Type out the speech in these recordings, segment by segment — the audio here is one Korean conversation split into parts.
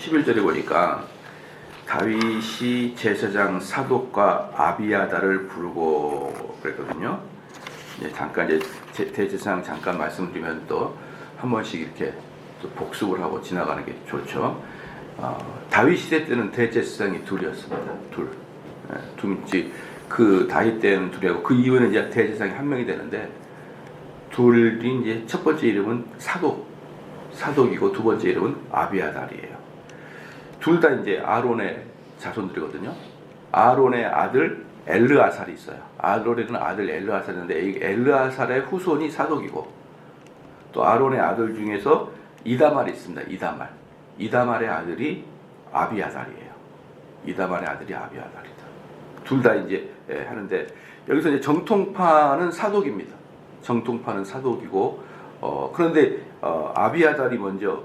11절에 보니까 다윗이 제사장 사독과 아비아다를 부르고 그랬거든요. 잠깐 대제사장 잠깐 말씀드리면 또 한 번씩 이렇게 또 복습을 하고 지나가는 게 좋죠. 다윗 시대 때는 대제사장이 둘이었습니다. 둘. 그 다윗 때는 둘이고 그 이후에는 이제 대제사장이 한 명이 되는데 둘이 이제 첫 번째 이름은 사독이고 두 번째 이름은 아비아달이에요. 둘 다 이제 아론의 자손들이거든요. 아론의 아들 엘르아살이 있어요. 아론에는 아들 엘르아살이 있는데 이 엘르아살의 후손이 사독이고 또 아론의 아들 중에서 이다말이 있습니다. 이다말의 아들이 아비아달이에요. 이다말의 아들이 아비아달이다. 둘 다 이제 하는데 여기서 이제 정통파는 사독입니다. 정통파는 사독이고 그런데 아비아달이 먼저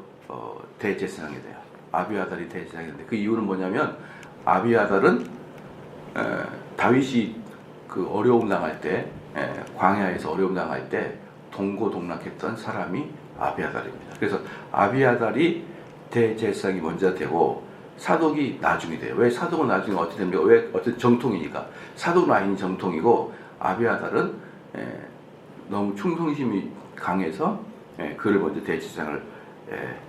대제사장이 돼요. 아비아달이 대제사장이 되는데 그 이유는 뭐냐면 아비아달은 다윗이 그 어려움 당할 때 광야에서 어려움 당할 때 동고동락했던 사람이 아비아달입니다. 그래서 아비아달이 대제사장이 먼저 되고 사독이 나중에 돼요. 왜 사독은 나중에 어떻게 됩니까? 왜 어떤 정통이니까 사독 라인이 정통이고 아비아달은 너무 충성심이 강해서 그를 먼저 대제사장을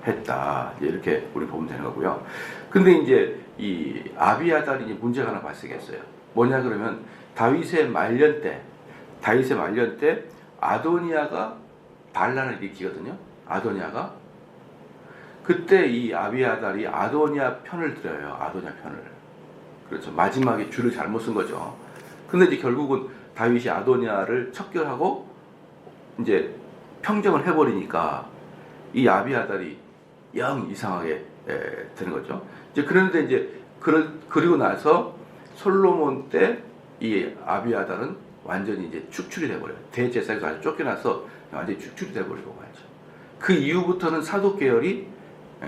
했다. 이렇게 우리 보면 되는 거고요. 근데 이제 이 아비아달이 이제 문제가 하나 발생했어요. 뭐냐 그러면 다윗의 말년 때 아도니아가 반란을 일으키거든요. 아도니아가 그때 이 아비아달이 아도니아 편을 들어요. 아도니아 편을. 그렇죠. 마지막에 줄을 잘못 쓴 거죠. 근데 이제 결국은 다윗이 아도니아를 척결하고 이제 평정을 해버리니까 이 아비아달이 영 이상하게 되는 거죠. 이제 그런데 이제 그리고 나서 솔로몬 때 이 아비아달은 완전히 이제 축출이 돼버려요. 대제사장에서 아주 쫓겨나서 완전히 축출이 돼버리고 말이죠. 그 이후부터는 사독 계열이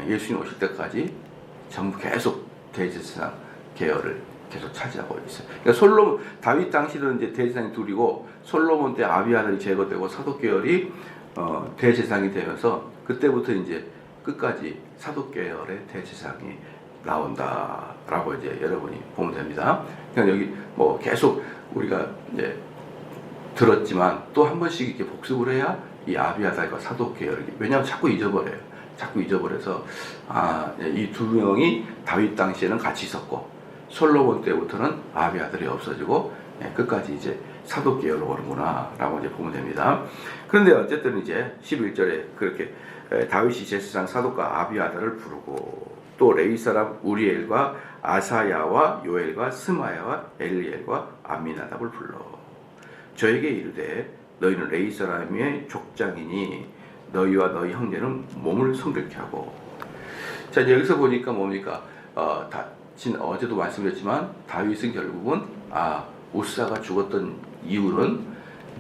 예수님 오실 때까지 전부 계속 대제사장 계열을 계속 차지하고 있어요. 그러니까 다윗 당시는 이제 대제사장이 둘이고 솔로몬 때 아비아달이 제거되고 사독 계열이 대제사장이 되면서 그때부터 이제 끝까지 사독 계열의 대제사장이 나온다라고 이제 여러분이 보면 됩니다. 그러니까 여기 뭐 계속 우리가 이제 들었지만 또 한 번씩 이렇게 복습을 해야 이 아비아달과 사독 계열이 왜냐하면 자꾸 잊어버려요. 자꾸 잊어버려서 이 두 명이 다윗 당시에는 같이 있었고 솔로몬 때부터는 아비아달이 없어지고 끝까지 이제 사독 계열로 오는구나라고 이제 보면 됩니다. 그런데 어쨌든 이제 11절에 그렇게 다윗이 제사장 사독과 아비아달을 부르고 또 레위 사람 우리엘과 아사야와 요엘과 스마야와 엘리엘과 암미나답을 불러 저에게 이르되 너희는 레위 사람의 족장이니 너희와 너희 형제는 몸을 성결케 하고. 자, 이제 여기서 보니까 뭡니까? 어제도 말씀드렸지만 다윗은 결국은 우사가 죽었던 이유는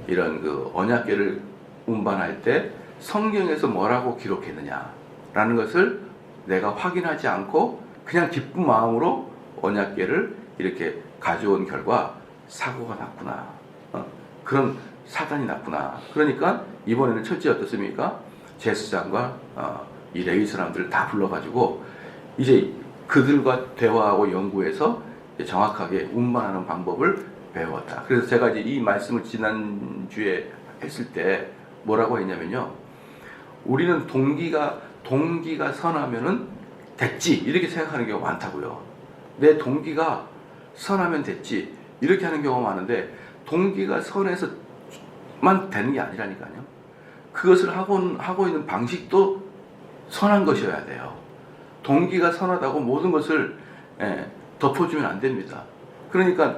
이런 그 언약궤를 운반할 때 성경에서 뭐라고 기록했느냐라는 것을 내가 확인하지 않고 그냥 기쁜 마음으로 언약궤를 이렇게 가져온 결과 사고가 났구나. 그런 사단이 났구나. 그러니까 이번에는 첫째 어떻습니까? 제사장과 이 레위 사람들을 다 불러가지고 이제 그들과 대화하고 연구해서 정확하게 운반하는 방법을 배웠다. 그래서 제가 이제 이 말씀을 지난주에 했을 때 뭐라고 했냐면요. 우리는 동기가 선하면은 됐지 이렇게 생각하는 경우가 많다고요. 내 동기가 선하면 됐지 이렇게 하는 경우가 많은데 동기가 선해서만 되는 게 아니라니까요. 그것을 하고 있는 방식도 선한 것이어야 돼요. 동기가 선하다고 모든 것을 덮어주면 안 됩니다. 그러니까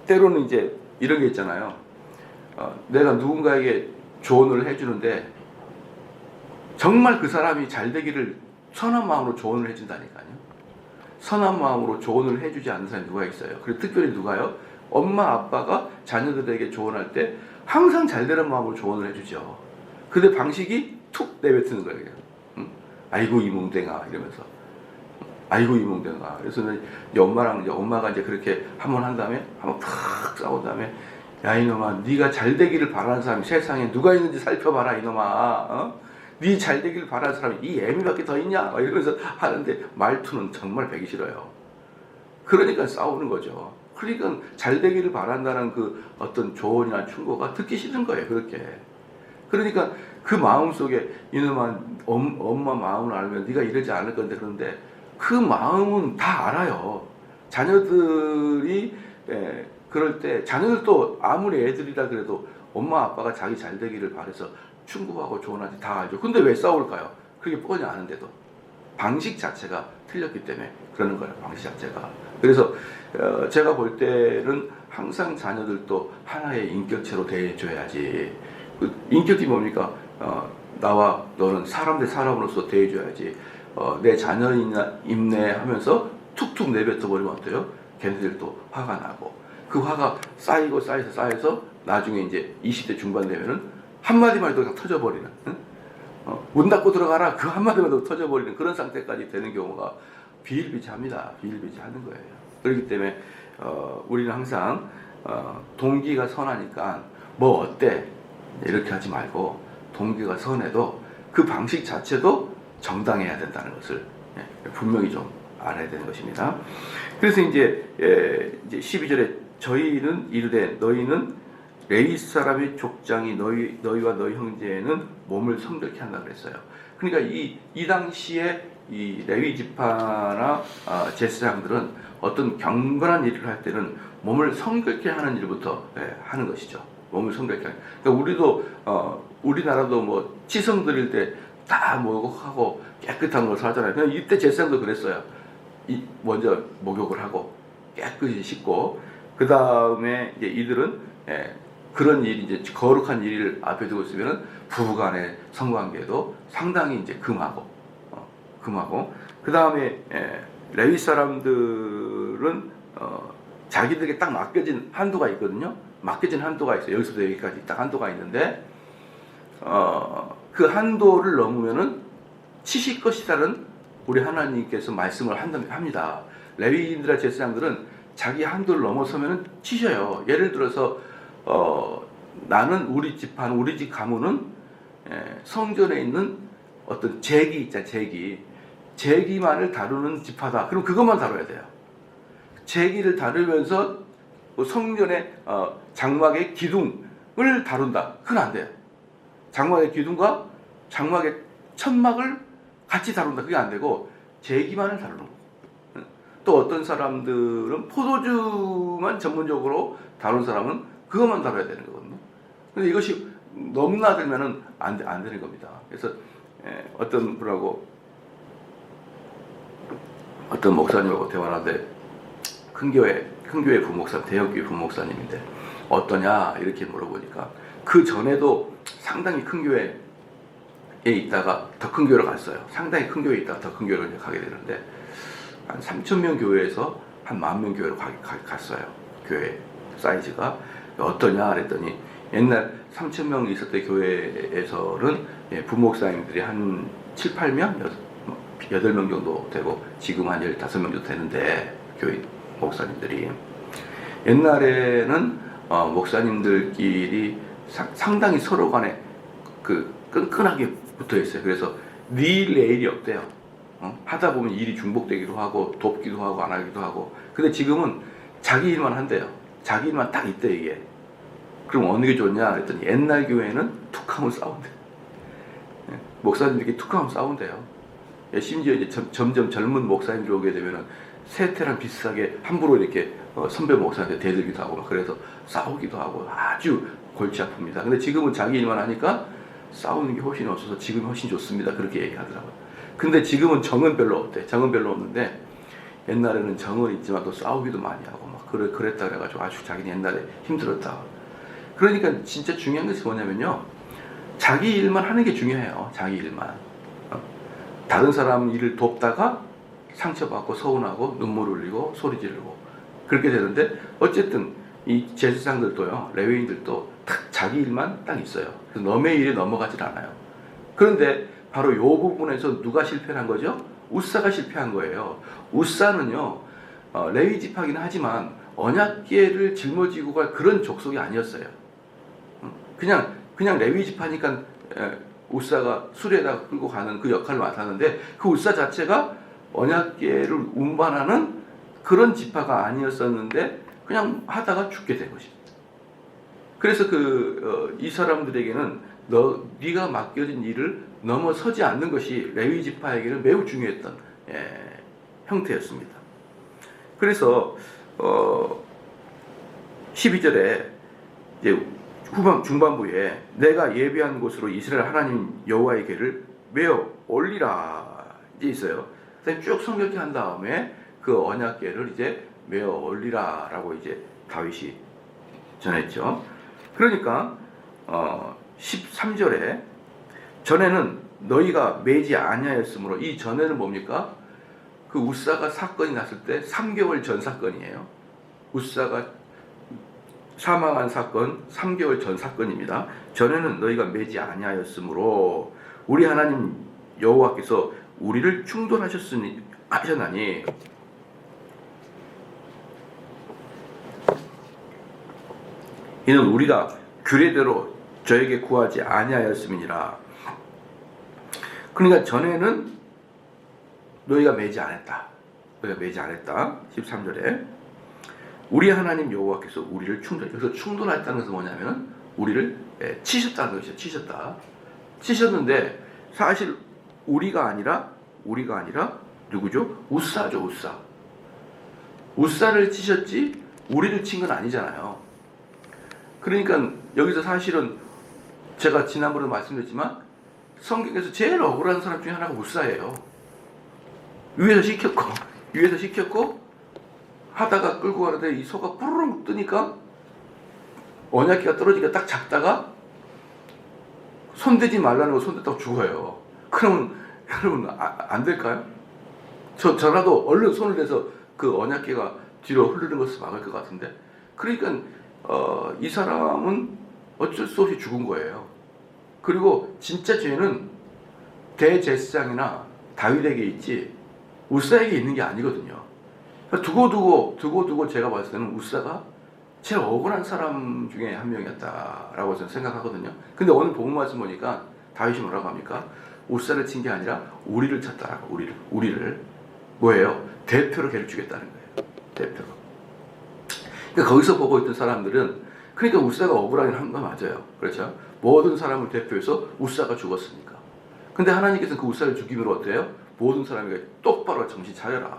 때로는 이제 이런 게 있잖아요. 내가 누군가에게 조언을 해주는데 정말 그 사람이 잘 되기를 선한 마음으로 조언을 해준다니까요. 선한 마음으로 조언을 해주지 않는 사람이 누가 있어요. 그리고 특별히 누가요? 엄마 아빠가 자녀들에게 조언할 때 항상 잘 되는 마음으로 조언을 해주죠. 근데 방식이 툭 내뱉는 거예요. 응? 아이고 이몽댕아 이러면서 아이고 이몽댕아. 그래서 엄마가 이제 그렇게 한번 한 다음에 한번 팍 싸운 다음에 야 이놈아 네가 잘 되기를 바라는 사람이 세상에 누가 있는지 살펴봐라 이놈아. 네 잘 되길 바라는 사람이 이 애미밖에 더 있냐? 막 이러면서 하는데 말투는 정말 배기 싫어요. 그러니까 싸우는 거죠. 그러니까 잘 되기를 바란다는 그 어떤 조언이나 충고가 듣기 싫은 거예요. 그렇게. 그러니까 그 마음속에 이놈아 엄마 마음을 알면 네가 이러지 않을 건데, 그런데 그 마음은 다 알아요. 자녀들이 그럴 때 자녀들도 아무리 애들이라 그래도 엄마 아빠가 자기 잘 되기를 바라서 충고하고 조언하지 다 알죠. 근데 왜 싸울까요? 그게 뻔히 아는데도 방식 자체가 틀렸기 때문에 그러는 거예요. 방식 자체가. 그래서 제가 볼 때는 항상 자녀들도 하나의 인격체로 대해줘야지. 그 인격이 뭡니까? 나와 너는 사람 대 사람으로서 대해줘야지. 내 자녀이나 임내하면서 툭툭 내뱉어 버리면 어때요? 걔네들도 화가 나고, 그 화가 쌓여서 나중에 이제 20대 중반 되면은 한마디만 해도 다 터져버리는, 응? 문 닫고 들어가라 그 한마디만 해도 터져버리는 그런 상태까지 되는 경우가 비일비재합니다. 비일비재하는 거예요. 그렇기 때문에 우리는 항상 동기가 선하니까 뭐 어때? 이렇게 하지 말고, 동기가 선해도 그 방식 자체도 정당해야 된다는 것을 분명히 좀 알아야 되는 것입니다. 그래서 이제 12절에 저희는 이르되 너희는 레위 사람의 족장이 너희와 너희 형제는 몸을 성결케 한다 그랬어요. 그러니까 이 당시에 이 레위 지파나 제사장들은 어떤 경건한 일을 할 때는 몸을 성결케 하는 일부터 하는 것이죠. 몸을 성결케 하는. 그러니까 우리도 우리나라도 뭐 치성 드릴 때 다 목욕하고 깨끗한 것을 하잖아요. 그냥 이때 제사장도 그랬어요. 먼저 목욕을 하고 깨끗이 씻고, 그 다음에 이제 이들은 그런 일이 이제 거룩한 일을 앞에 두고 있으면은 부부간의 성관계도 상당히 이제 금하고, 그 다음에 레위 사람들은 자기들에게 딱 맡겨진 한도가 있거든요. 맡겨진 한도가 있어요. 여기서부터 여기까지 딱 한도가 있는데, 그 한도를 넘으면은 치실 것이라는 우리 하나님께서 말씀을 합니다. 레위인들과 제사장들은 자기 한도를 넘어서면은 치셔요. 예를 들어서 나는 우리 집안, 우리 집 가문은 성전에 있는 어떤 제기 있잖아요. 제기만을 다루는 집화다. 그럼 그것만 다뤄야 돼요. 제기를 다루면서 성전의 장막의 기둥을 다룬다. 그건 안 돼요. 장막의 기둥과 장막의 천막을 같이 다룬다. 그게 안 되고 제기만을 다루는 거고. 또 어떤 사람들은 포도주만 전문적으로 다룬 사람은 그것만 다뤄야 되는 거거든요. 근데 이것이 넘나들면은 안 되는 겁니다. 그래서 어떤 분하고 어떤 목사님하고 대화를 하는데, 큰 교회 부목사님, 대형교회 부목사님인데 어떠냐 이렇게 물어보니까, 그 전에도 상당히 큰 교회에 있다가 더 큰 교회로 갔어요. 상당히 큰 교회에 있다가 더 큰 교회로 이제 가게 되는데, 한 3,000명 교회에서 한 10,000명 교회로 갔어요. 교회 사이즈가 어떠냐 그랬더니, 옛날 3,000명 있었던 교회에서는 부목사님들이 한 7, 8명, 8명 정도 되고, 지금 한 15명 정도 되는데, 교회 목사님들이. 옛날에는 목사님들끼리 상당히 서로 간에 끈끈하게 붙어 있어요. 그래서 일 내일이 없대요. 하다 보면 일이 중복되기도 하고 돕기도 하고 안 하기도 하고. 근데 지금은 자기 일만 한대요. 자기 일만 딱 있대 이게. 그럼 어느 게 좋냐 그랬더니, 옛날 교회는 툭하면 싸운대. 목사님들끼리 툭하면 싸운대요. 심지어 이제 점점 젊은 목사님들 오게 되면은 세태랑 비슷하게 함부로 이렇게 선배 목사한테 대들기도 하고 막, 그래서 싸우기도 하고 아주 골치 아픕니다. 근데 지금은 자기 일만 하니까 싸우는 게 훨씬 없어서 지금이 훨씬 좋습니다. 그렇게 얘기하더라고요. 근데 지금은 정은 별로 없대. 정은 별로 없는데, 옛날에는 정은 있지만 또 싸우기도 많이 하고 막 그랬다 그래가지고 아주 자기는 옛날에 힘들었다. 그러니까 진짜 중요한 것이 뭐냐면요, 자기 일만 하는 게 중요해요. 자기 일만. 다른 사람 일을 돕다가 상처받고 서운하고 눈물 흘리고 소리 지르고 그렇게 되는데, 어쨌든 이 제사장들도요, 레위인들도 딱 자기 일만 딱 있어요. 그래서 남의 일에 넘어가질 않아요. 그런데 바로 이 부분에서 누가 실패한 거죠? 우사가 실패한 거예요. 우사는요, 레위 지파긴 하지만 언약궤를 짊어지고 갈 그런 족속이 아니었어요. 그냥 레위 지파니까 우사가 수레에다가 끌고 가는 그 역할을 맡았는데 그 우사 자체가 언약궤를 운반하는 그런 지파가 아니었었는데 그냥 하다가 죽게 된 것입니다. 그래서 이 사람들에게는 네가 맡겨진 일을 넘어서지 않는 것이 레위 지파에게는 매우 중요했던 형태였습니다. 그래서 12절에 이제 중반부에 내가 예비한 곳으로 이스라엘 하나님 여호와의 궤를 메어 올리라 이제 있어요. 쭉 성경기 한 다음에 그 언약궤를 이제 메어 올리라라고 이제 다윗이 전했죠. 그러니까 13절에 전에는 너희가 매지 아니하였으므로, 이 전에는 뭡니까? 그 우사가 사건이 났을 때 3개월 전 사건이에요. 우사가 사망한 사건 3개월 전 사건입니다. 전에는 너희가 매지 아니하였으므로 우리 하나님 여호와께서 우리를 충돌하셨나니 이는 우리가 규례대로 저에게 구하지 아니하였음이니라. 그러니까 전에는 너희가 매지 않았다. 너희가 매지 않았다. 13절에 우리 하나님 여호와께서 우리를 여기서 충돌했다는 것은 뭐냐면은 우리를 치셨다는 것이죠. 치셨는데 사실 우리가 아니라 누구죠? 우사죠. 우사를 치셨지 우리를 친 건 아니잖아요. 그러니까 여기서 사실은 제가 지난번에 말씀드렸지만 성경에서 제일 억울한 사람 중에 하나가 우사예요. 위에서 시켰고 하다가 끌고 가는데 이 소가 뿌르륵 뜨니까 언약궤가 떨어지기가 딱 잡다가 손대지 말라는 거 손댔다고 죽어요. 그러면 여러분 안 될까요? 저라도 얼른 손을 대서 그 언약궤가 뒤로 흐르는 것을 막을 것 같은데, 그러니까 이 사람은 어쩔 수 없이 죽은 거예요. 그리고 진짜 죄는 대제사장이나 다윗에게 있지 우사에게 있는 게 아니거든요. 두고 제가 봤을 때는 우사가 제일 억울한 사람 중에 한 명이었다라고 저는 생각하거든요. 근데 오늘 본문 말씀 보니까 다윗이 뭐라고 합니까? 우사를 친 게 아니라 우리를 쳤다라고. 우리를 뭐예요? 대표로 걔를 죽였다는 거예요. 대표로. 그러니까 거기서 보고 있던 사람들은, 그러니까 우사가 억울하긴 한 거 맞아요. 그렇죠? 모든 사람을 대표해서 우사가 죽었으니까. 근데 하나님께서는 그 우사를 죽임으로 어때요? 모든 사람이 똑바로 정신 차려라.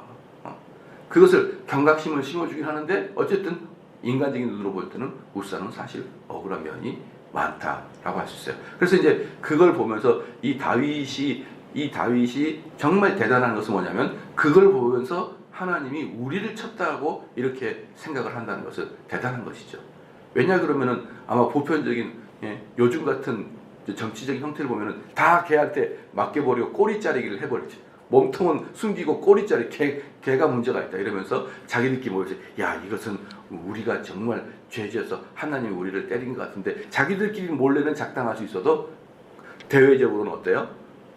그것을 경각심을 심어주긴 하는데 어쨌든 인간적인 눈으로 볼 때는 우사는 사실 억울한 면이 많다라고 할 수 있어요. 그래서 이제 그걸 보면서 이 다윗이 정말 대단한 것은 뭐냐면 그걸 보면서 하나님이 우리를 쳤다고 이렇게 생각을 한다는 것은 대단한 것이죠. 왜냐 그러면은 아마 보편적인 요즘 같은 정치적인 형태를 보면은 다 걔한테 맡겨버리고 꼬리자르기를 해버리죠. 몸통은 숨기고 꼬리자리 걔가 문제가 있다 이러면서 자기들끼리 모여서 야 이것은 우리가 정말 죄지어서 하나님이 우리를 때린 것 같은데, 자기들끼리 몰래는 작당할 수 있어도 대외적으로는 어때요?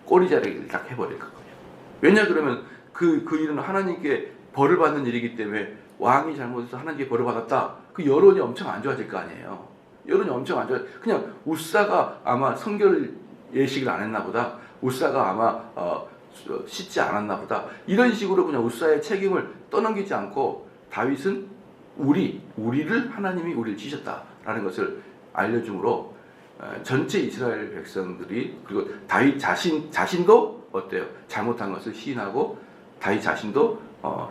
꼬리자르기를 딱 해버릴 거거든요. 왜냐 그러면 그 일은 하나님께 벌을 받는 일이기 때문에 왕이 잘못해서 하나님께 벌을 받았다. 그 여론이 엄청 안 좋아질 거 아니에요. 여론이 엄청 안 좋아. 그냥 우사가 아마 성결 예식을 안 했나 보다. 우사가 아마 씻지 않았나 보다. 이런 식으로 그냥 우사의 책임을 떠넘기지 않고 다윗은 우리를 하나님이 우리를 치셨다라는 것을 알려줌으로 전체 이스라엘 백성들이, 그리고 다윗 자신도 어때요? 잘못한 것을 시인하고 다윗 자신도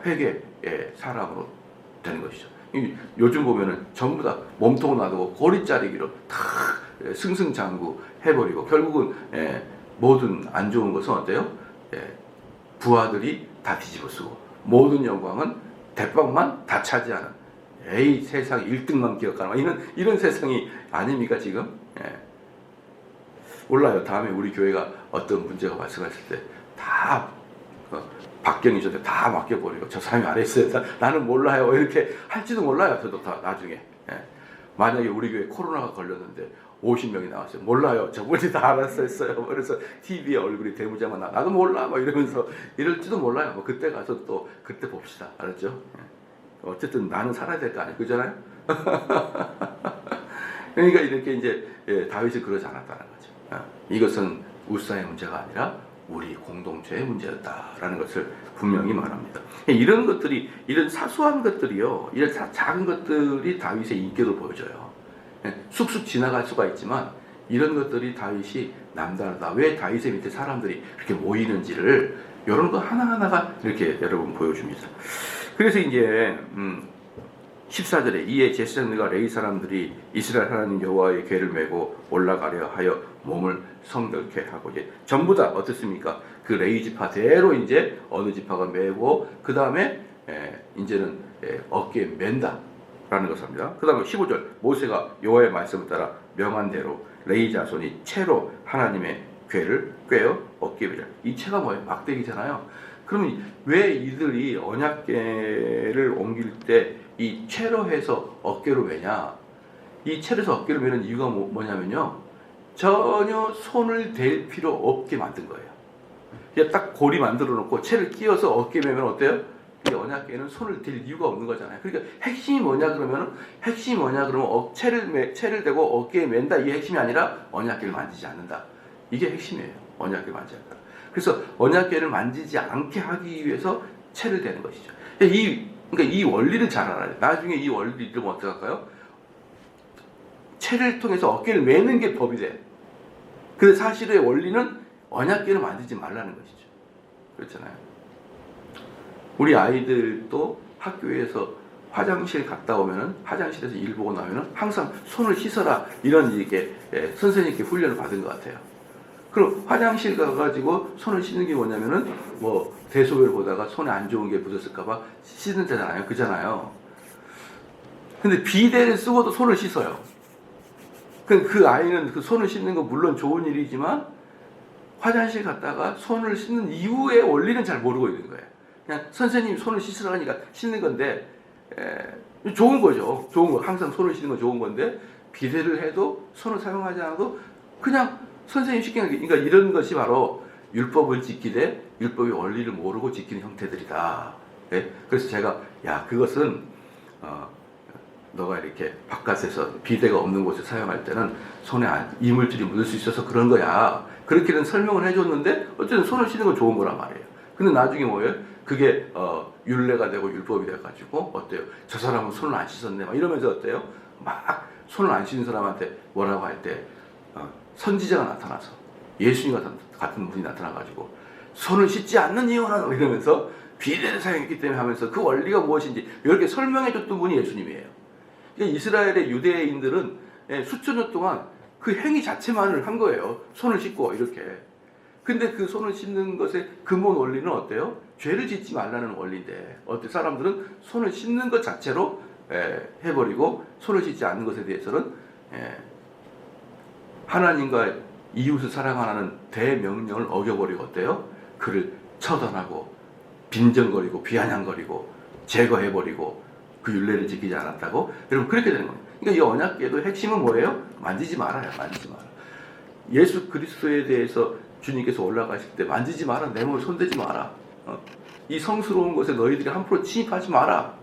회개의 사람으로 되는 것이죠. 요즘 보면은 전부 다 몸통 놔두고 고리자르기로 다 승승장구 해버리고 결국은 모든 안 좋은 것은 어때요? 부하들이 다 뒤집어쓰고 모든 영광은 대빵만 다 차지하는, 에이 세상 1등만 기억하는 이런 세상이 아닙니까 지금? 몰라요. 다음에 우리 교회가 어떤 문제가 발생했을 때 다 박경이한테 다 맡겨버리고 저 사람이 안 했어요. 나는 몰라요. 이렇게 할지도 몰라요. 저도 다 나중에. 만약에 우리 교회 코로나가 걸렸는데 50명이 나왔어요. 몰라요. 저분이 다 알았었어요. 그래서 TV에 얼굴이 대문자만 나도 몰라. 뭐 이러면서 이럴지도 몰라요. 뭐 그때 가서 또 그때 봅시다. 알았죠? 어쨌든 나는 살아야 될 거 아니에요. 그잖아요? 그러니까 이렇게 이제 다윗이 그러지 않았다는 거죠. 이것은 우사의 문제가 아니라 우리 공동체의 문제였다라는 것을 분명히 말합니다. 이런 것들이, 이런 사소한 것들이요, 이런 작은 것들이 다윗의 인격을 보여줘요. 쑥쑥 지나갈 수가 있지만 이런 것들이 다윗이 남다르다. 왜 다윗의 밑에 사람들이 그렇게 모이는지를 이런 거 하나하나가 이렇게 여러분 보여줍니다. 그래서 이제 14절에 이에 제사장들과 레위 사람들이 이스라엘 하나님 여호와의 궤를 메고 올라가려 하여 몸을 성결케 하고, 이제 전부 다 어떻습니까? 그 레위 지파대로 이제 어느 지파가 메고 그 다음에 이제는 어깨에 맨다라는 것을 합니다. 그 다음에 15절 모세가 여호와의 말씀을 따라 명한 대로 레위 자손이 채로 하나님의 궤를 꿰어 어깨에 매라. 이 채가 뭐예요? 막대기잖아요. 그러면 왜 이들이 언약궤를 옮길 때 이 채로 해서 어깨로 매냐? 이 채로 해서 어깨로 매는 이유가 뭐냐면요, 전혀 손을 댈 필요 없게 만든 거예요. 그냥 딱 고리 만들어 놓고 채를 끼워서 어깨에 매면 어때요? 이 언약궤는 손을 댈 이유가 없는 거잖아요. 그러니까 핵심이 뭐냐 그러면 채를 대고 어깨에 맨다, 이 핵심이 아니라 언약궤를 만지지 않는다. 이게 핵심이에요. 언약궤를 만지지 않는다. 그래서 언약궤를 만지지 않게 하기 위해서 채를 대는 것이죠. 그러니까 이 원리를 잘 알아야 돼요. 나중에 이 원리를 이러면 어떻게 할까요? 채를 통해서 어깨를 매는 게 법이 돼. 근데 사실의 원리는 언약궤를 만지지 말라는 것이죠. 그렇잖아요. 우리 아이들도 학교에서 화장실 갔다 오면은, 화장실에서 일 보고 나면은 항상 손을 씻어라, 이런 이게 선생님께 훈련을 받은 것 같아요. 그럼 화장실 가가지고 손을 씻는 게 뭐냐면은, 뭐 대소변을 보다가 손에 안 좋은 게 묻었을까봐 씻는 데잖아요. 그잖아요. 근데 비데를 쓰고도 손을 씻어요. 그 아이는 그 손을 씻는 건 물론 좋은 일이지만 화장실 갔다가 손을 씻는 이유의 원리는 잘 모르고 있는 거예요. 그냥 선생님이 손을 씻으라니까 씻는 건데, 좋은 거죠. 좋은 거. 항상 손을 씻는 건 좋은 건데, 비데를 해도 손을 사용하지 않아도 그냥 선생님 시키는 게, 그러니까 이런 것이 바로 율법을 지키되 율법의 원리를 모르고 지키는 형태들이다. 그래서 제가, 그것은 너가 이렇게 바깥에서 비데가 없는 곳에 사용할 때는 손에 이물질이 묻을 수 있어서 그런 거야. 그렇게는 설명을 해줬는데 어쨌든 손을 씻는 건 좋은 거란 말이에요. 근데 나중에 뭐예요? 그게 율례가 되고 율법이 돼가지고 어때요? 저 사람은 손을 안 씻었네, 막 이러면서 어때요? 막 손을 안 씻는 사람한테 뭐라고 할 때 선지자가 나타나서, 예수님 같은 분이 나타나가지고 손을 씻지 않는 이유는 이러면서 비데를 사용했기 때문에 하면서 그 원리가 무엇인지 이렇게 설명해줬던 분이 예수님이에요. 그러니까 이스라엘의 유대인들은 수천 년 동안 그 행위 자체만을 한 거예요. 손을 씻고 이렇게. 근데 그 손을 씻는 것의 근본 원리는 어때요? 죄를 짓지 말라는 원리인데, 사람들은 손을 씻는 것 자체로 해버리고 손을 씻지 않는 것에 대해서는 하나님과 이웃을 사랑하라는 대명령을 어겨버리고 어때요? 그를 처단하고 빈정거리고 비아냥거리고 제거해버리고 그 율례를 지키지 않았다고? 여러분, 그렇게 되는 겁니다. 그러니까 이 언약궤도 핵심은 뭐예요? 만지지 말아요. 만지지 마라. 예수 그리스도에 대해서 주님께서 올라가실 때 만지지 마라. 내 몸을 손대지 마라. 이 성스러운 곳에 너희들이 함부로 침입하지 마라.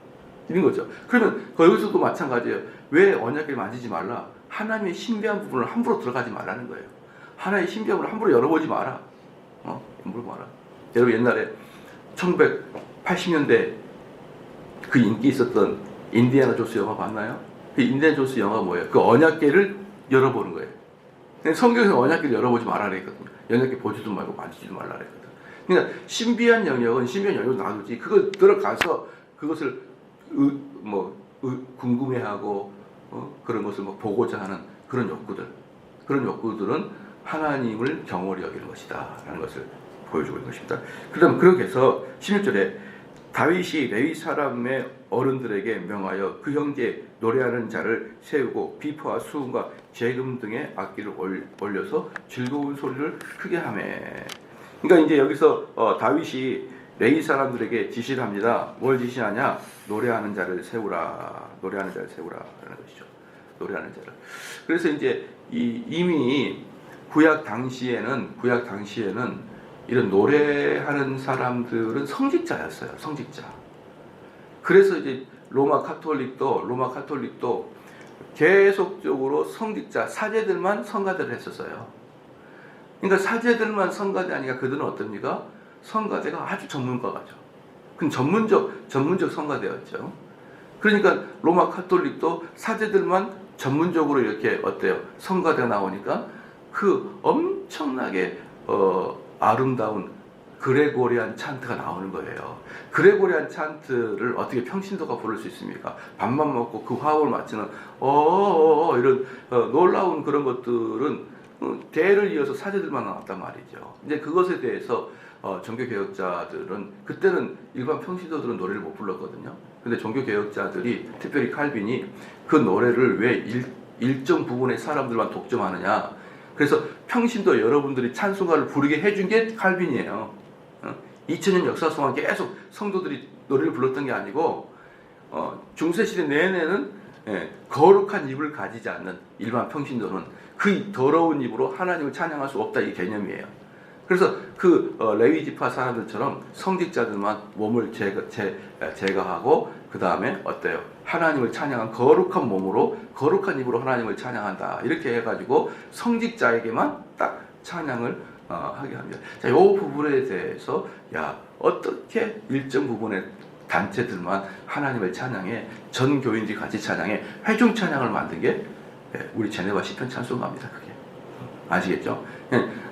이런 거죠. 그러면 거기서도 마찬가지예요. 왜 언약궤를 만지지 말라? 하나님의 신비한 부분을 함부로 들어가지 말라는 거예요. 하나님의 신비한 부분을 함부로 열어보지 마라. 함부로 마라. 여러분, 옛날에 1980년대 그 인기 있었던 인디애나 존스 영화 봤나요? 그 인디애나 존스 영화 뭐예요? 그 언약궤를 열어보는 거예요. 성경에서 언약궤를 열어보지 말라 그랬거든요. 언약궤 보지도 말고 만지지도 말라 그랬거든. 그러니까 신비한 영역은 신비한 영역으로 놔두지, 그거 들어가서 그것을 궁금해하고 그런 것을 보고자 하는 그런 욕구들은 하나님을 경홀히 여기는 것이다 라는 것을 보여주고 있는 것입니다. 그렇게 해서 16절에 다윗이 레위 사람의 어른들에게 명하여 그 형제 노래하는 자를 세우고 비파와 수금과 재금 등의 악기를 올려서 즐거운 소리를 크게 하매. 그러니까 이제 여기서 다윗이 레위 사람들에게 지시를 합니다. 뭘 지시하냐? 노래하는 자를 세우라. 노래하는 자를 세우라라는 것이죠. 노래하는 자를. 그래서 이제 이미 구약 당시에는 이런 노래하는 사람들은 성직자였어요. 성직자. 그래서 이제 로마 카톨릭도 계속적으로 성직자, 사제들만 성가대를 했었어요. 그러니까 사제들만 성가대 아니까 그들은 어떻습니까? 성가대가 아주 전문가죠. 그건 전문적 성가대였죠. 그러니까 로마 카톨릭도 사제들만 전문적으로 이렇게 어때요? 성가대가 나오니까 그 엄청나게 아름다운 그레고리안 찬트가 나오는 거예요. 그레고리안 찬트를 어떻게 평신도가 부를 수 있습니까? 밥만 먹고 그 화음을 맞추는 이런 놀라운 그런 것들은 대를 이어서 사제들만 나왔단 말이죠. 이제 그것에 대해서 종교개혁자들은 그때는 일반 평신도들은 노래를 못 불렀거든요. 근데 종교개혁자들이 특별히 칼빈이 그 노래를 왜 일정 부분의 사람들만 독점하느냐. 그래서 평신도 여러분들이 찬송가를 부르게 해준 게 칼빈이에요. 2000년 역사 동안 계속 성도들이 노래를 불렀던 게 아니고 중세시대 내내는 거룩한 입을 가지지 않는 일반 평신도는 그 더러운 입으로 하나님을 찬양할 수 없다 이 개념이에요. 그래서 그 레위지파 사람들처럼 성직자들만 몸을 제거하고 그 다음에 어때요? 하나님을 찬양한 거룩한 몸으로 거룩한 입으로 하나님을 찬양한다 이렇게 해가지고 성직자에게만 딱 찬양을 하게 합니다. 자, 이 부분에 대해서 어떻게 일정 부분의 단체들만 하나님을 찬양해 전 교인들이 같이 찬양해 회중 찬양을 만든 게 우리 제네바 시편 찬송가입니다. 그게 아시겠죠?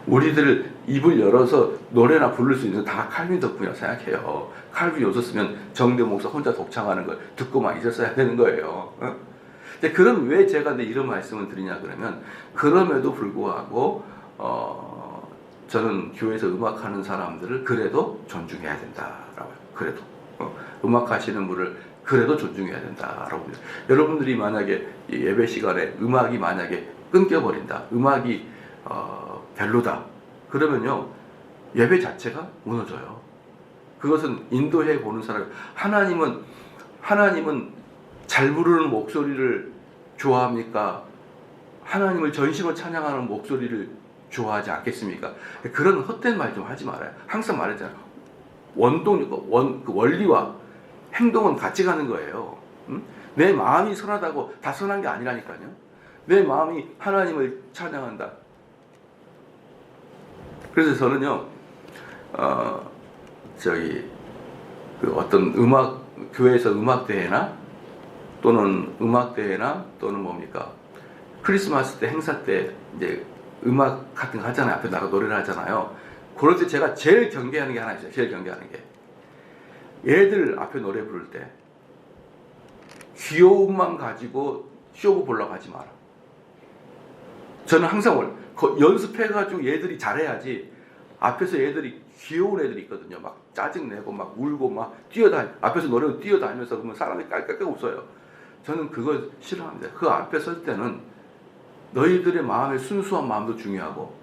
우리들 입을 열어서 노래나 부를 수 있는 다 칼빈 덕분이라고 생각해요. 칼빈이 없었으면 정대 목사 혼자 독창하는 걸 듣고만 있었어야 되는 거예요. 근데 그럼 왜 제가 이런 말씀을 드리냐 그러면 그럼에도 불구하고 저는 교회에서 음악하는 사람들을 그래도 존중해야 된다라고요. 그래도 음악하시는 분을 그래도 존중해야 된다라고 합니다. 여러분들이 만약에 예배 시간에 음악이 만약에 끊겨버린다, 음악이 별로다 그러면요 예배 자체가 무너져요. 그것은 인도해 보는 사람. 하나님은 잘 부르는 목소리를 좋아합니까? 하나님을 전심으로 찬양하는 목소리를 좋아하지 않겠습니까? 그런 헛된 말 좀 하지 말아요. 항상 말했잖아요. 그 원리와 행동은 같이 가는 거예요. 내 마음이 선하다고 다 선한 게 아니라니까요. 내 마음이 하나님을 찬양한다. 그래서 저는요, 그 어떤 교회에서 음악대회나 또는 뭡니까? 크리스마스 때 행사 때 이제 음악 같은 거 하잖아요. 앞에 나가 노래를 하잖아요. 그럴 때 제가 제일 경계하는 게 하나 있어요. 제일 경계하는 게. 애들 앞에 노래 부를 때 귀여움만 가지고 쇼부 보려고 하지 마라. 저는 항상 연습해가지고 얘들이 잘해야지. 앞에서 애들이 귀여운 애들이 있거든요. 막 짜증내고 막 울고 막 앞에서 노래로 뛰어다니면서 그러면 사람이 깔깔깔 웃어요. 저는 그걸 싫어합니다. 그 앞에 설 때는 너희들의 마음의 순수한 마음도 중요하고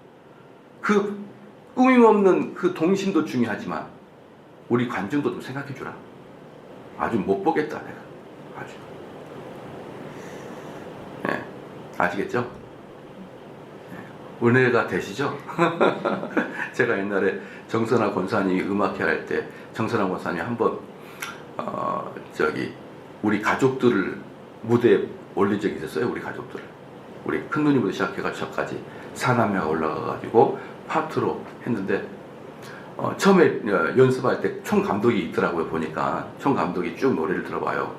그 꾸밈없는 그 동심도 중요하지만 우리 관중도 좀 생각해 주라. 아주 못 보겠다 내가. 아주. 네, 아시겠죠? 은혜가 되시죠? 제가 옛날에 정선아 권사님이 음악회 할 때 정선아 권사님이 한번 우리 가족들을 무대에 올린 적이 있었어요. 우리 가족들을. 우리 큰 누님부터 시작해가지고 저까지 사남매가 올라가가지고 파트로 했는데 처음에 연습할 때 총감독이 있더라고요. 보니까 총감독이 쭉 노래를 들어봐요.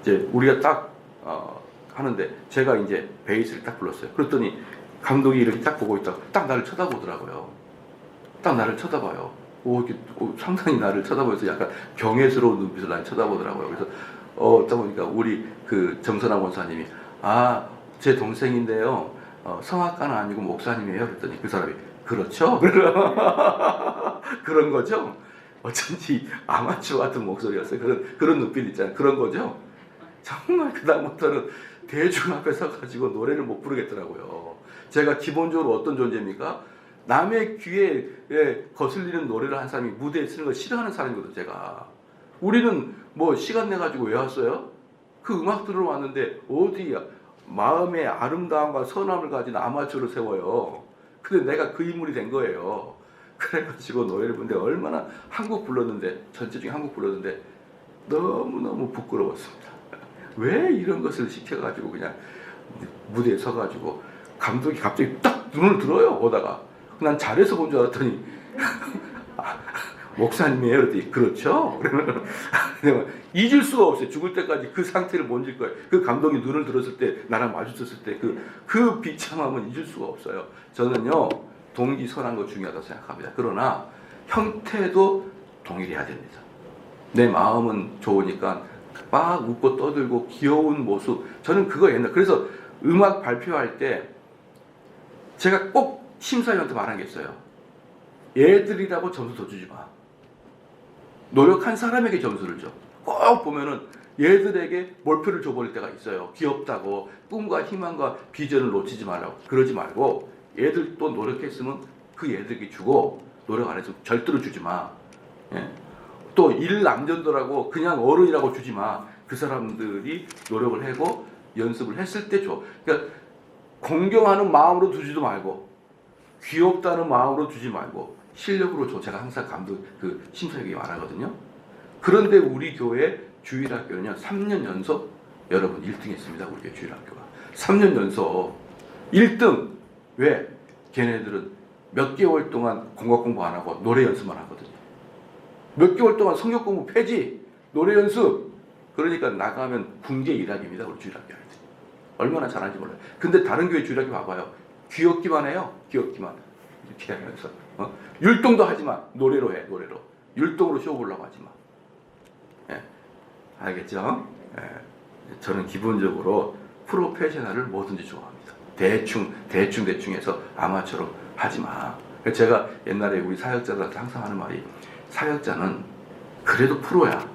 이제 우리가 딱 하는데 제가 이제 베이스를 딱 불렀어요. 그랬더니 감독이 이렇게 딱 보고 있다가 딱 나를 쳐다보더라고요. 딱 나를 쳐다봐요. 상당히 나를 쳐다보면서 약간 경외스러운 눈빛을 나를 쳐다보더라고요. 그래서 딱 보니까 우리 그 정선아 권사님이 제 동생인데요. 성악가는 아니고 목사님이에요. 그랬더니 그 사람이 그렇죠? 그런 거죠? 어쩐지 아마추어 같은 목소리였어요. 그런 눈빛 있잖아요. 그런 거죠? 정말 그다음부터는 대중 앞에 서가지고 노래를 못 부르겠더라고요. 제가 기본적으로 어떤 존재입니까? 남의 귀에 거슬리는 노래를 한 사람이 무대에 쓰는 걸 싫어하는 사람이거든요. 제가. 우리는 뭐 시간 내가지고 왜 왔어요? 그 음악 들으러 왔는데 어디야? 마음의 아름다움과 선함을 가진 아마추어를 세워요. 근데 내가 그 인물이 된 거예요. 그래가지고 노래를 부르는데 얼마나 전체 중에 한국 불렀는데 너무너무 부끄러웠습니다. 왜 이런 것을 시켜가지고 그냥 무대에 서가지고 감독이 갑자기 딱 눈을 들어요. 보다가 난 잘해서 본 줄 알았더니 아, 목사님이에요. 그랬더니 그렇죠. 그러면 잊을 수가 없어요. 죽을 때까지 그 상태를 못 잊을 거예요. 그 감독이 눈을 들었을 때 나랑 마주쳤을 때 그 비참함은 잊을 수가 없어요. 저는요 동기 선한 거 중요하다고 생각합니다. 그러나 형태도 동일해야 됩니다. 내 마음은 좋으니까 막 웃고 떠들고 귀여운 모습, 저는 그거 그래서 음악 발표할 때 제가 꼭 심사위원한테 말한 게 있어요. 얘들이라고 점수 더 주지 마. 노력한 사람에게 점수를 줘. 꼭 보면은 얘들에게 몰표를 줘버릴 때가 있어요. 귀엽다고 꿈과 희망과 비전을 놓치지 말라고. 그러지 말고 얘들 또 노력했으면 그 얘들에게 주고, 노력 안 했으면 절대로 주지 마. 예? 또 일 남전도라고 그냥 어른이라고 주지 마. 그 사람들이 노력을 하고 연습을 했을 때 줘. 그러니까 공경하는 마음으로 주지도 말고 귀엽다는 마음으로 주지 말고 실력으로 줘. 제가 항상 심사위원에게 말하거든요. 그런데 우리 교회 주일학교는요 3년 연속 여러분 1등 했습니다. 우리 교회 주일학교가 3년 연속 1등. 왜? 걔네들은 몇 개월 동안 공학 공부 안 하고 노래 연습만 하거든요. 몇 개월 동안 성경 공부 폐지, 노래 연습. 그러니까 나가면 군계 일학입니다. 우리 주일학교 아이들. 얼마나 잘하는지 몰라요. 근데 다른 교회 주일학교 봐봐요. 귀엽기만 해요. 귀엽기만. 이렇게 하면서 율동도 하지 마. 노래로 해. 노래로. 율동으로 쇼 보려고 하지 마. 예. 알겠죠? 예. 저는 기본적으로 프로페셔널을 뭐든지 좋아합니다. 대충 해서 아마처럼 하지 마. 제가 옛날에 우리 사역자들한테 항상 하는 말이, 사역자는 그래도 프로야.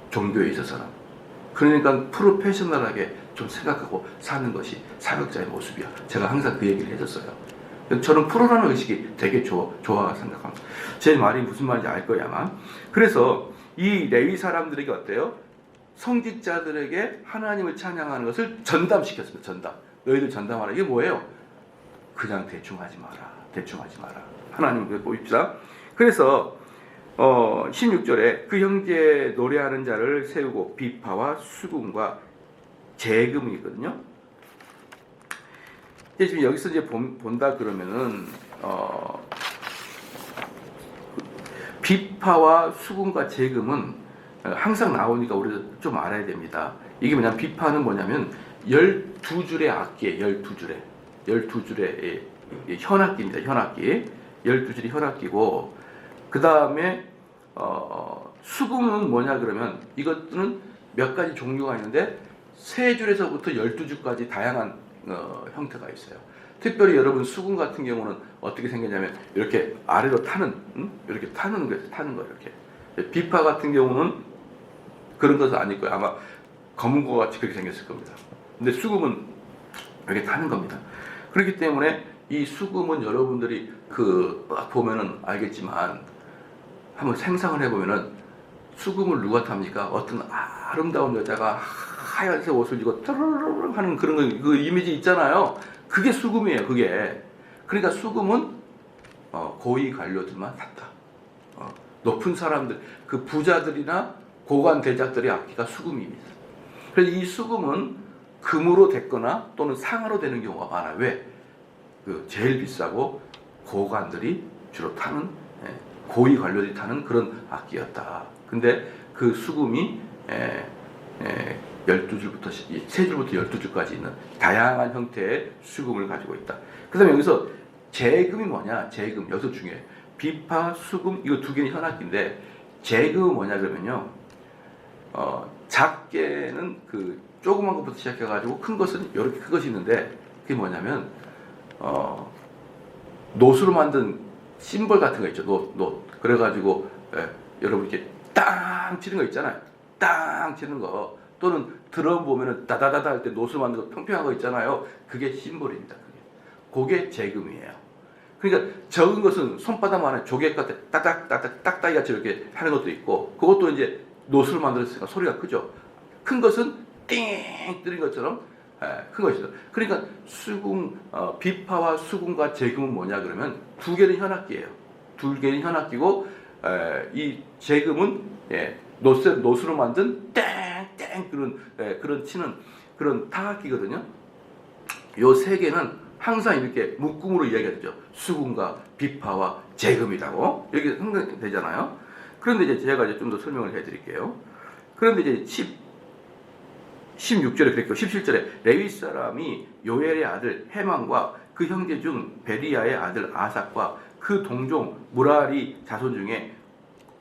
종교에 있어서는. 그러니까 프로페셔널하게 좀 생각하고 사는 것이 사역자의 모습이야. 제가 항상 그 얘기를 해줬어요. 저는 프로라는 의식이 되게 좋아 생각합니다. 제 말이 무슨 말인지 알 거야 아마. 그래서 이 레위 사람들에게 어때요? 성직자들에게 하나님을 찬양하는 것을 전담시켰습니다. 전담. 너희들 전담하라. 이게 뭐예요? 그냥 대충 하지 마라. 대충 하지 마라. 하나님을 보입시다. 그래서 16절에 그 형제 노래하는 자를 세우고 비파와 수금과 재금이 있거든요. 지금 여기서 이제 본다 그러면은 비파와 수금과 재금은 항상 나오니까 우리가 좀 알아야 됩니다. 이게 뭐냐면 비파는 뭐냐면 12줄의 악기예요. 12줄의 현악기입니다. 현악기. 12줄이 현악기고, 그 다음에 수금은 뭐냐 그러면 이것들은 몇 가지 종류가 있는데 3줄에서부터 12줄까지 다양한 형태가 있어요. 특별히 여러분 수금 같은 경우는 어떻게 생겼냐면 이렇게 아래로 이렇게 타는 거 이렇게. 비파 같은 경우는 그런 것은 아닐 거예요. 아마 검은 거 같이 그렇게 생겼을 겁니다. 근데 수금은 이렇게 타는 겁니다. 그렇기 때문에 이 수금은 여러분들이 보면은 알겠지만 한번 생상을 해보면은 수금을 누가 탑니까? 어떤 아름다운 여자가 하얀색 옷을 입고 트르르르 하는 그런 그 이미지 있잖아요. 그게 수금이에요. 그게. 그러니까 수금은 고위 관료들만 탔다. 높은 사람들, 그 부자들이나 고관 대작들의 악기가 수금입니다. 그래서 이 수금은 금으로 됐거나 또는 상으로 되는 경우가 많아요. 왜? 제일 비싸고 고관들이 주로 타는, 고위 관료들이 타는 그런 악기였다. 근데 그 수금이 12줄부터 3줄부터 12줄까지 있는 다양한 형태의 수금을 가지고 있다. 그 다음에 여기서 재금이 뭐냐? 재금, 여기서 중요해요. 비파, 수금, 이거 두 개는 현악기인데 재금은 뭐냐 그러면요, 작게는 조그만 것부터 시작해가지고 큰 것은 이렇게 큰 것이 있는데, 그게 뭐냐면 놋으로 만든 심벌 같은 거 있죠. 놋. 그래가지고 여러분 이렇게 땅 치는 거 있잖아요. 땅 치는 거. 또는 드럼 보면은 다다다다 할 때 놋으로 만든 거 평평한 거 있잖아요. 그게 심벌입니다. 그게 재금이에요. 그러니까 적은 것은 손바닥만한 조개 같은 딱딱이 같이 이렇게 하는 것도 있고, 그것도 이제 놋으로 만들었으니까 소리가 크죠. 큰 것은 띵 뜨는 것처럼 큰 것이죠. 그러니까 수금, 비파와 수금과 재금은 뭐냐 그러면 두 개는 현악기예요. 두 개는 현악기고, 이 재금은 놋으로 만든 땡땡 그런 치는 그런 타악기거든요. 요 세 개는 항상 이렇게 묶음으로 이야기하죠. 수금과 비파와 재금이라고 이렇게 항상 되잖아요. 그런데 이제 제가 이제 좀 더 설명을 해드릴게요. 그런데 이제 16절에 그랬고 17절에 레위 사람이 요엘의 아들 헤만과 그 형제 중 베리야의 아들 아삭과 그 동종 무라리 자손 중에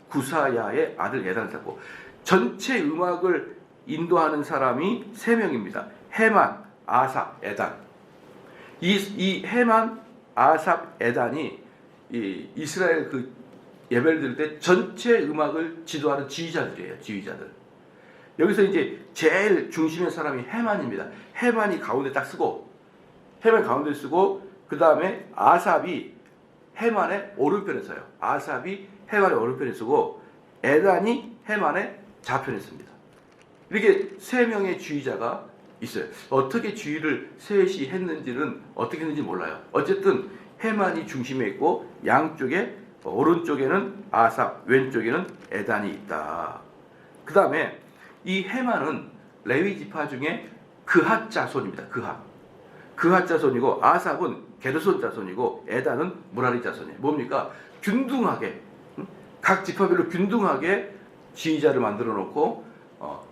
구사야의 아들 에단을 찾고 전체 음악을 인도하는 사람이 3명입니다. 헤만, 아삭, 에단. 이 헤만, 아삭, 에단이 이 이스라엘 그 예배를 드릴 때 전체 음악을 지도하는 지휘자들이에요. 지휘자들. 여기서 이제 제일 중심의 사람이 헤만입니다. 헤만이 가운데 딱 쓰고, 헤만이 가운데 쓰고, 그 다음에 아삽이 헤만의 오른편에 서요. 아삽이 헤만의 오른편에 쓰고, 에단이 헤만의 좌편에 씁니다. 이렇게 3명의 지휘자가 있어요. 어떻게 지휘를 셋이 했는지는 어떻게 했는지 몰라요. 어쨌든 헤만이 중심에 있고 양쪽에 오른쪽에는 아삽, 왼쪽에는 에단이 있다. 그 다음에 이 헤만은 레위 지파 중에 그핫 자손입니다. 그핫 자손이고 아삽은 게르손 자손이고 에단은 무라리 자손이에요. 뭡니까? 균등하게 각 지파별로 균등하게 지휘자를 만들어 놓고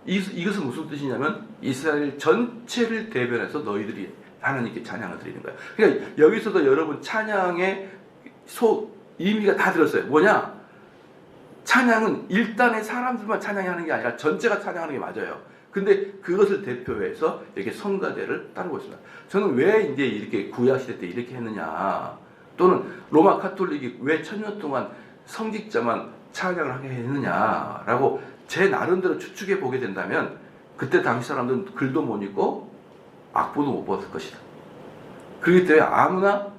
이것은 무슨 뜻이냐면 이스라엘 전체를 대변해서 너희들이 하나님께 찬양을 드리는 거예요. 그러니까 여기서도 여러분 찬양의 의미가 다 들었어요. 뭐냐? 찬양은 일단의 사람들만 찬양하는 게 아니라 전체가 찬양하는 게 맞아요. 근데 그것을 대표해서 이렇게 성가대를 따르고 있습니다. 저는 왜 이제 이렇게 구약시대 때 이렇게 했느냐, 또는 로마 카톨릭이 왜 1000년 동안 성직자만 찬양을 하게 했느냐라고 제 나름대로 추측해 보게 된다면 그때 당시 사람들은 글도 못 읽고 악보도 못 봤을 것이다. 그렇기 때문에 아무나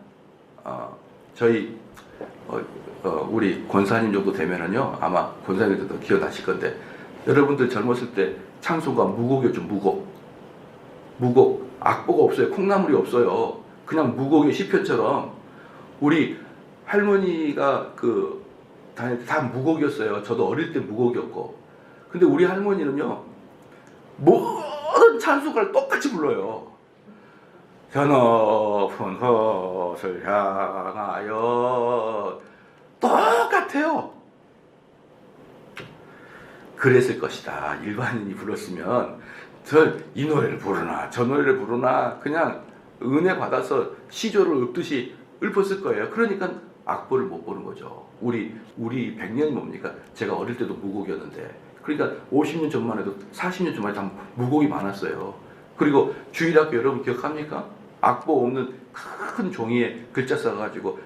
저희 우리 권사님 정도 되면은요, 아마 권사님들도 기억나실 건데, 여러분들 젊었을 때 찬송가 무곡이었죠. 무곡 악보가 없어요. 콩나물이 없어요. 그냥 무곡의 시편처럼 우리 할머니가 다 무곡이었어요. 저도 어릴 때 무곡이었고. 근데 우리 할머니는요, 모든 찬송가를 똑같이 불러요. 저 높은 곳을 향하여. 똑같아요. 그랬을 것이다. 일반인이 불렀으면 이 노래를 부르나 저 노래를 부르나 그냥 은혜 받아서 시조를 읊듯이 읊었을 거예요. 그러니까 악보를 못 보는 거죠. 우리 100년이 뭡니까? 제가 어릴 때도 무곡이었는데, 그러니까 50년 전만 해도 40년 전만 해도 다 무곡이 많았어요. 그리고 주일학교 여러분 기억합니까? 악보 없는 큰 종이에 글자 써가지고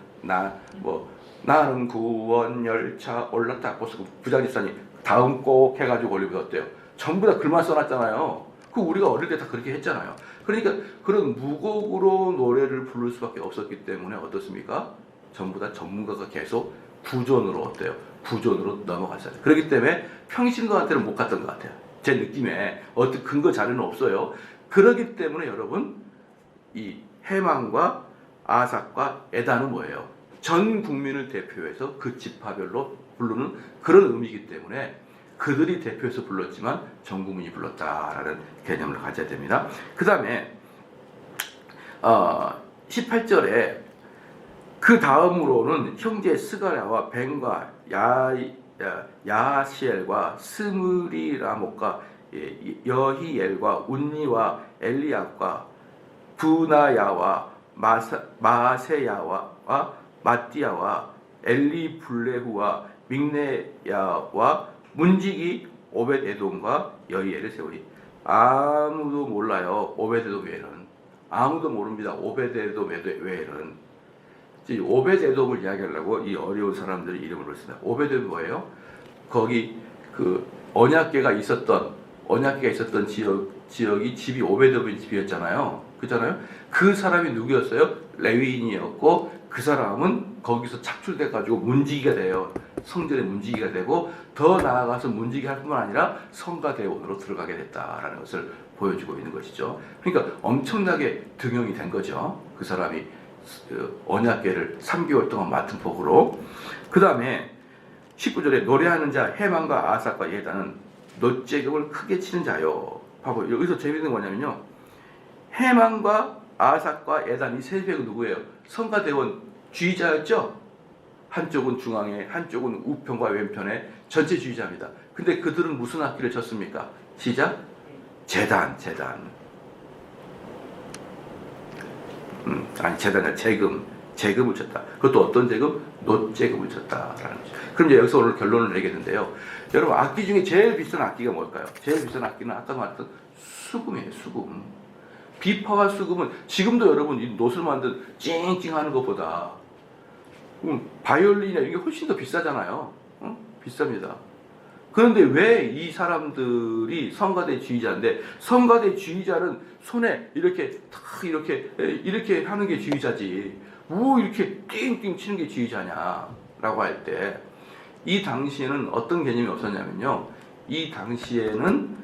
나는 구원 열차 올랐다. 부장집사님 다음 곡 해가지고 올리면 어때요? 전부 다 글만 써놨잖아요. 그 우리가 어릴 때 다 그렇게 했잖아요. 그러니까 그런 무곡으로 노래를 부를 수밖에 없었기 때문에 어떻습니까? 전부 다 전문가가 계속 구존으로 어때요? 구존으로 넘어갔어요. 그렇기 때문에 평신도한테는 못 갔던 것 같아요. 제 느낌에 어떤 근거 자료는 없어요. 그렇기 때문에 여러분, 이 헤만과 아삭과 에단은 뭐예요? 전 국민을 대표해서 그 지파별로 부르는 그런 의미이기 때문에 그들이 대표해서 불렀지만 전 국민이 불렀다라는 개념을 가져야 됩니다. 그 다음에 18절에 그 다음으로는 형제 스가랴와 벤과 야시엘과 스므리라목과 여히엘과 운니와 엘리압과 부나야와 마세야와 마띠아와 엘리블레후와 믹네야와 문지기 오벳에돔과 여히엘을 세우리. 아무도 몰라요. 오벳에돔 외에는 아무도 모릅니다. 오벳에돔 외에는. 오벳에돔을 이야기하려고 이 어려운 사람들의 이름을 불렀습니다. 오벳에돔이 뭐예요? 거기 그 언약궤가 있었던 지역이 집이 오벳에돔의 집이었잖아요. 그렇잖아요. 그 사람이 누구였어요? 레위인이었고, 그 사람은 거기서 착출돼 가지고 문지기가 돼요. 성전의 문지기가 되고, 더 나아가서 문지기 할 뿐만 아니라 성가대원으로 들어가게 됐다라는 것을 보여주고 있는 것이죠. 그러니까 엄청나게 등용이 된 거죠. 그 사람이 언약궤를 3개월 동안 맡은 복으로. 그 다음에 19절에 노래하는 자 헤만과 아삭과 예다는 놋제금을 크게 치는 자요. 봐봐요. 여기서 재밌는 건 뭐냐면요, 헤만과 아삭과 에단 이 세 명은 누구예요? 성가대원 주의자였죠? 한쪽은 중앙에, 한쪽은 우편과 왼편에 전체 주의자입니다. 근데 그들은 무슨 악기를 쳤습니까? 시작? 제단. 아니, 제단이 아니라 재금을 쳤다. 그것도 어떤 재금? 놋재금을 쳤다라는 거죠. 그럼 이제 여기서 오늘 결론을 내겠는데요. 여러분, 악기 중에 제일 비싼 악기가 뭘까요? 제일 비싼 악기는 아까 말했던 수금이에요, 수금. 비파와 수금은 지금도 여러분 이 놋을 만든 찡찡하는 것보다 바이올린이나 이게 훨씬 더 비싸잖아요. 비쌉니다. 그런데 왜 이 사람들이 성가대 주의자인데, 성가대 주의자는 손에 이렇게 탁 이렇게 하는 게 주의자지, 뭐 이렇게 띵띵 치는 게 주의자냐라고 할 때, 이 당시에는 어떤 개념이 없었냐면요, 이 당시에는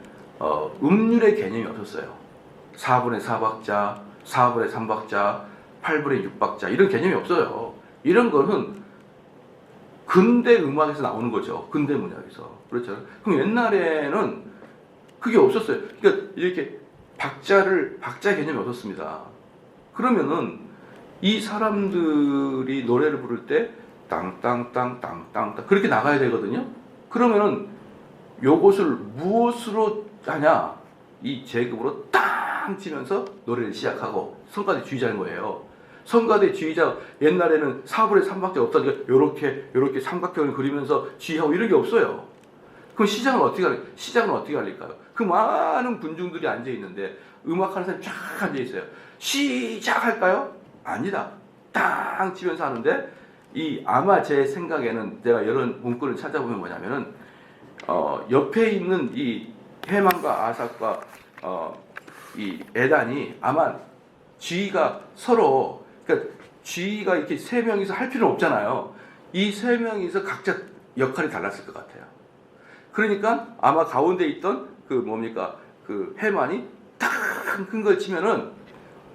음률의 개념이 없었어요. 4분의 4박자, 4분의 3박자, 8분의 6박자 이런 개념이 없어요. 이런 거는 근대 음악에서 나오는 거죠. 근대 문학에서. 그렇죠. 그럼 옛날에는 그게 없었어요. 그러니까 이렇게 박자 개념이 없었습니다. 그러면은 이 사람들이 노래를 부를 때 땅땅땅땅땅땅 그렇게 나가야 되거든요. 그러면은 요것을 무엇으로 하냐? 이 재금으로 땅 치면서 노래를 시작하고 성가대 주의자인 거예요. 성가대 주의자, 옛날에는 4분의 3박자 없다니까 요렇게 삼각형을 그리면서 주의하고 이런 게 없어요. 그럼 시작은 어떻게 할까요? 그 많은 군중들이 앉아 있는데 음악하는 사람이 쫙 앉아 있어요. 시작할까요? 아니다. 땅 치면서 하는데, 아마 제 생각에는 제가 이런 문구를 찾아보면 뭐냐면은 옆에 있는 이 해만과 아삭과 이 에단이 아마 주의가 서로, 그러니까 주의가 이렇게 세 명이서 할 필요는 없잖아요. 이 세 명이서 각자 역할이 달랐을 것 같아요. 그러니까 아마 가운데 있던 그 해만이 딱 큰 걸 치면은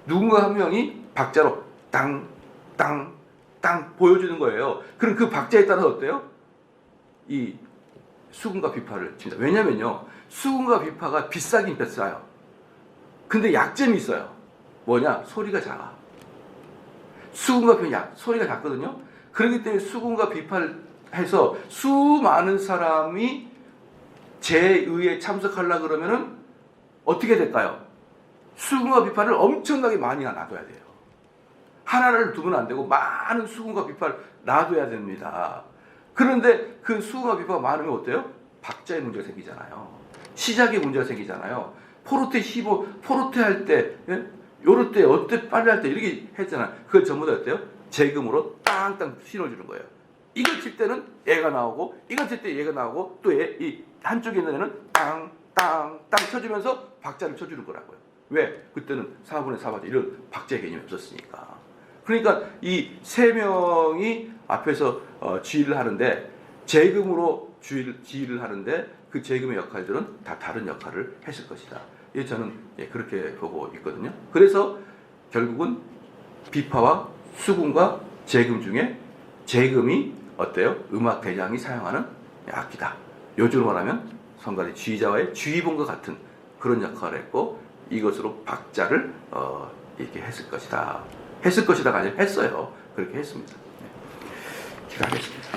누군가 한 명이 박자로 땅 보여주는 거예요. 그럼 그 박자에 따라서 어때요? 이 수금과 비파를 칩니다. 왜냐면요, 수금과 비파가 비싸긴 비싸요. 근데 약점이 있어요. 뭐냐? 소리가 작아. 수금과 비파 소리가 작거든요. 그렇기 때문에 수금과 비파를 해서 수많은 사람이 제의에 참석하려고 그러면은 어떻게 될까요? 수금과 비파를 엄청나게 많이 놔둬야 돼요. 하나를 두면 안 되고 많은 수금과 비파를 놔둬야 됩니다. 그런데 그 수금과 비파가 많으면 어때요? 박자에 문제가 생기잖아요. 시작에 문제가 생기잖아요. 포르테 할 때, 요럴 때, 어때 빨리 할 때 이렇게 했잖아요. 그걸 전부 다 어때요? 재금으로 땅땅 실어주는 거예요. 이걸 칠 때는 얘가 나오고, 이걸 칠 때 얘가 나오고, 또 이 한쪽에 있는 애는 땅땅땅 쳐주면서 박자를 쳐주는 거라고요. 왜? 그때는 4분의 4박자 이런 박자의 개념이 없었으니까. 그러니까 이 세 명이 앞에서 지휘를 하는데, 재금으로 지휘를 하는데 그 재금의 역할들은 다 다른 역할을 했을 것이다. 저는 그렇게 보고 있거든요. 그래서 결국은 비파와 수금과 재금 중에 재금이 어때요? 음악 대장이 사용하는 악기다. 요즘으로 말하면 성가대 주의자와의 주의봉과 같은 그런 역할을 했고, 이것으로 박자를 이렇게 했을 것이다가 아니라 했어요. 그렇게 했습니다. 기도하겠습니다.